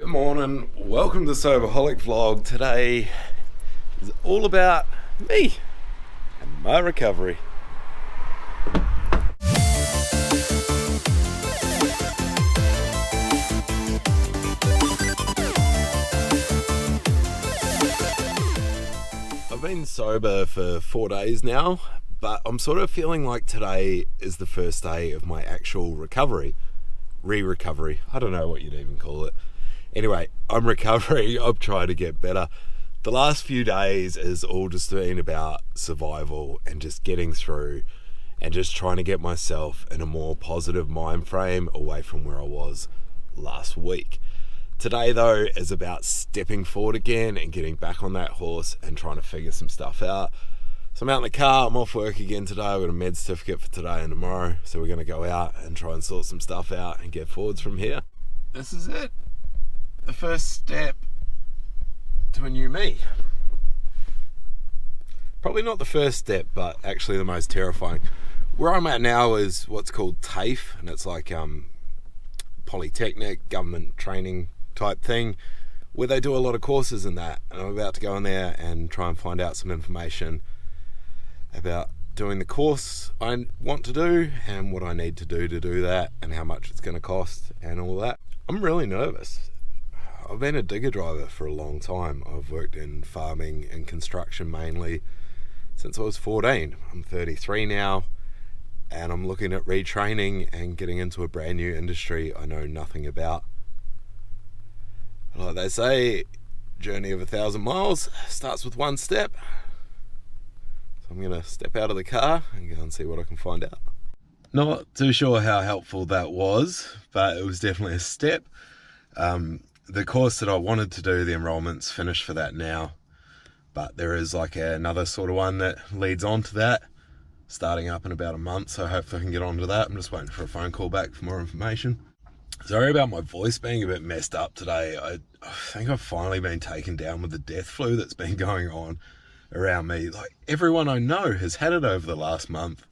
Good morning, welcome to the Soberholic vlog. Today is all about me and my recovery. I've been sober for 4 days now, but I'm sort of feeling like today is the first day of my actual recovery. Recovery. I don't know what you'd even call it. Anyway, I'm recovering. I'm trying to get better. The last few days has all just been about survival and just getting through and just trying to get myself in a more positive mind frame away from where I was last week. Today, though, is about stepping forward again and getting back on that horse and trying to figure some stuff out. So I'm out in the car. I'm off work again today. I've got a med certificate for today and tomorrow. So we're going to go out and try and sort some stuff out and get forwards from here. This is it. The first step to a new me. Probably not the first step, but actually the most terrifying. Where I'm at now is what's called TAFE, and it's like polytechnic, government training type thing, where they do a lot of courses in that. And I'm about to go in there and try and find out some information about doing the course I want to do and what I need to do that and how much it's going to cost and all that. I'm really nervous. I've been a digger driver for a long time. I've worked in farming and construction mainly since I was 14. I'm 33 now, and I'm looking at retraining and getting into a brand new industry I know nothing about. Like they say, journey of 1,000 miles starts with one step. So I'm going to step out of the car and go and see what I can find out. Not too sure how helpful that was, but it was definitely a step. The course that I wanted to do, the enrollment's finished for that now, but there is like another sort of one that leads on to that, starting up in about a month, so hopefully I can get onto that. I'm just waiting for a phone call back for more information. Sorry about my voice being a bit messed up today. I think I've finally been taken down with the death flu that's been going on around me. Like, everyone I know has had it over the last month,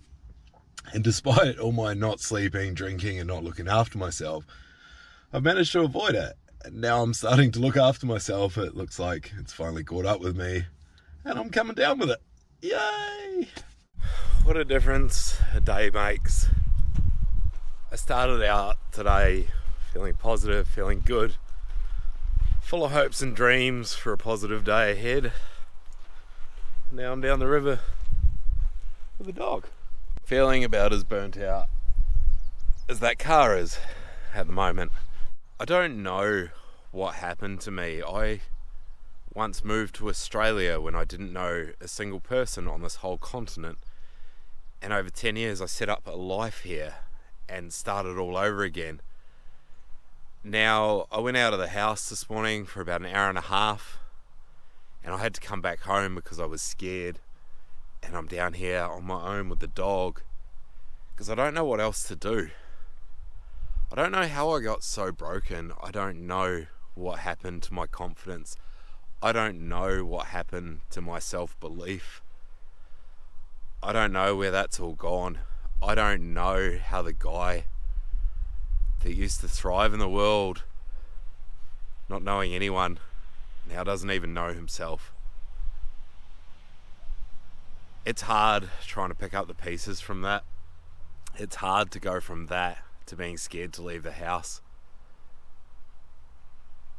and despite all my not sleeping, drinking and not looking after myself, I've managed to avoid it. Now I'm starting to look after myself. It looks like it's finally caught up with me and I'm coming down with it. Yay! What a difference a day makes. I started out today feeling positive, feeling good, full of hopes and dreams for a positive day ahead. Now I'm down the river with a dog. Feeling about as burnt out as that car is at the moment. I don't know what happened to me. I once moved to Australia when I didn't know a single person on this whole continent. And over 10 years I set up a life here and started all over again. Now I went out of the house this morning for about an hour and a half and I had to come back home because I was scared. And I'm down here on my own with the dog because I don't know what else to do. I don't know how I got so broken. I don't know what happened to my confidence. I don't know what happened to my self-belief. I don't know where that's all gone. I don't know how the guy that used to thrive in the world, not knowing anyone, now doesn't even know himself. It's hard trying to pick up the pieces from that. It's hard to go from that to being scared to leave the house.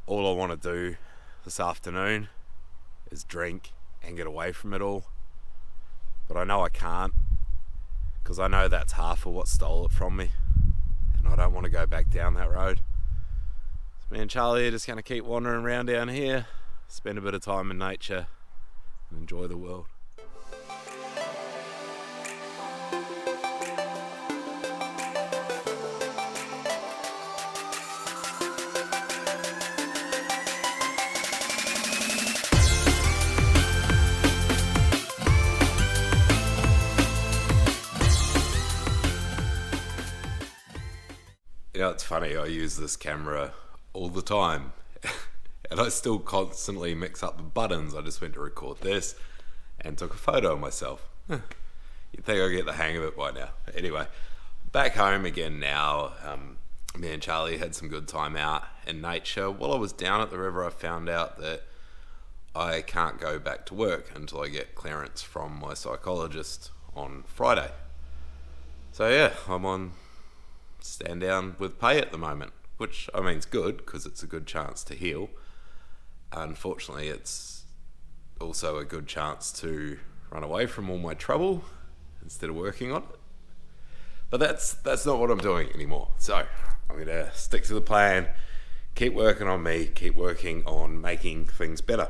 All I want to do this afternoon is drink and get away from it all. But I know I can't, because I know that's half of what stole it from me, and I don't want to go back down that road. So me and Charlie are just going to keep wandering around down here, spend a bit of time in nature and enjoy the world. You know, it's funny, I use this camera all the time and I still constantly mix up the buttons. I just went to record this and took a photo of myself. You'd think I'd get the hang of it by now. Anyway, back home again now. me and Charlie had some good time out in nature. While I was down at the river, I found out that I can't go back to work until I get clearance from my psychologist on Friday. So yeah, I'm on stand down with pay at the moment, which I mean is good because it's a good chance to heal. Unfortunately, it's also a good chance to run away from all my trouble instead of working on it. But that's not what I'm doing anymore. So I'm going to stick to the plan, keep working on me, keep working on making things better.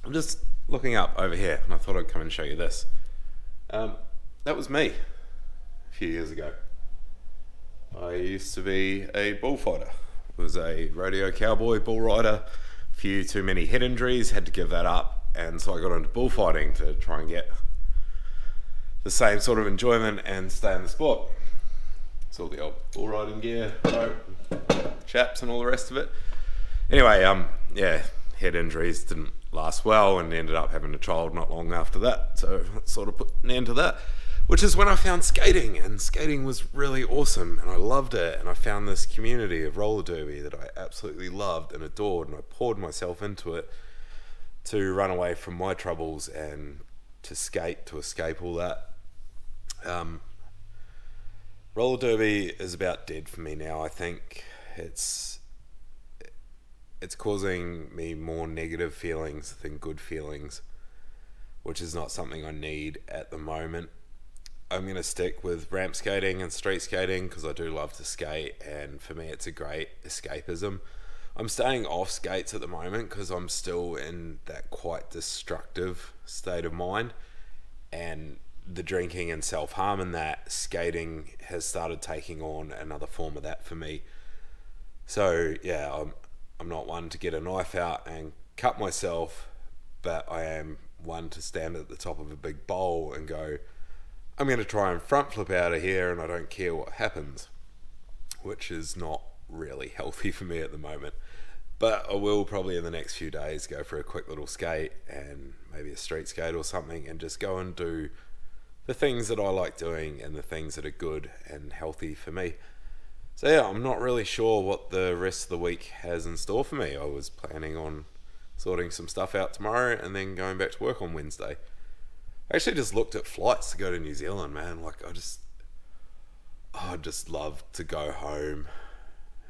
I'm just looking up over here, and I thought I'd come and show you this. That was me a few years ago. I used to be a bullfighter. Was a rodeo cowboy, bull rider, a few too many head injuries, had to give that up, and so I got into bullfighting to try and get the same sort of enjoyment and stay in the sport. It's all the old bull riding gear, rope, chaps and all the rest of it. Anyway, yeah, head injuries didn't last well and ended up having a child not long after that, so it sort of put an end to that, which is when I found skating, and skating was really awesome and I loved it, and I found this community of roller derby that I absolutely loved and adored, and I poured myself into it to run away from my troubles and to skate, to escape all that. Roller derby is about dead for me now. I think it's causing me more negative feelings than good feelings, which is not something I need at the moment. I'm going to stick with ramp skating and street skating because I do love to skate, and for me it's a great escapism. I'm staying off skates at the moment because I'm still in that quite destructive state of mind, and the drinking and self-harm in that, skating has started taking on another form of that for me. So yeah, I'm not one to get a knife out and cut myself, but I am one to stand at the top of a big bowl and go, I'm going to try and front flip out of here and I don't care what happens, which is not really healthy for me at the moment. But I will probably in the next few days go for a quick little skate and maybe a street skate or something, and just go and do the things that I like doing and the things that are good and healthy for me. So yeah, I'm not really sure what the rest of the week has in store for me. I was planning on sorting some stuff out tomorrow and then going back to work on Wednesday. I actually just looked at flights to go to New Zealand, man. Like I'd just love to go home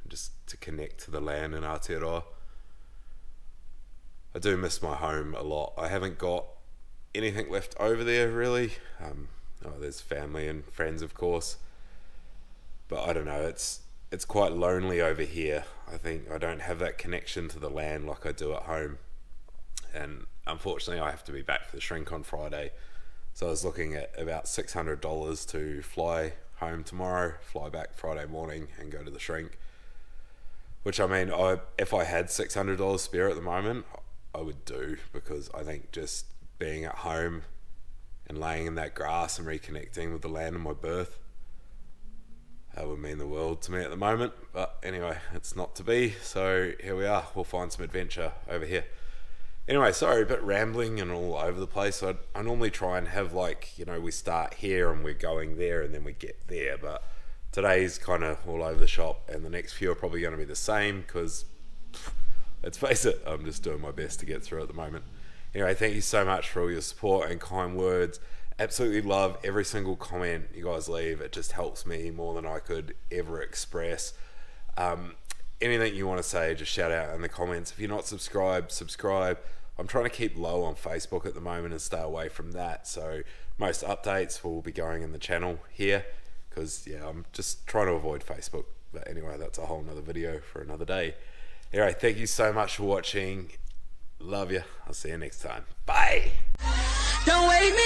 and just to connect to the land in Aotearoa. I do miss my home a lot. I haven't got anything left over there really. There's family and friends, of course, but I don't know, it's quite lonely over here. I think I don't have that connection to the land like I do at home, and unfortunately I have to be back for the shrink on Friday, so I was looking at about $600 to fly home tomorrow, fly back Friday morning and go to the shrink, which I mean, if I had $600 spare at the moment I would do, because I think just being at home and laying in that grass and reconnecting with the land of my birth, that would mean the world to me at the moment. But anyway, it's not to be, so here we are. We'll find some adventure over here. Anyway, sorry, a bit rambling and all over the place. I normally try and have we start here and we're going there and then we get there, but today's kind of all over the shop, and the next few are probably going to be the same because, let's face it, I'm just doing my best to get through at the moment. Anyway, thank you so much for all your support and kind words. Absolutely love every single comment you guys leave. It just helps me more than I could ever express. Anything you want to say, just shout out in the comments. If you're not subscribed, subscribe. I'm trying to keep low on Facebook at the moment and stay away from that. So most updates will be going in the channel here because, yeah, I'm just trying to avoid Facebook. But anyway, that's a whole nother video for another day. Anyway, thank you so much for watching. Love you. I'll see you next time. Bye. Don't wake me.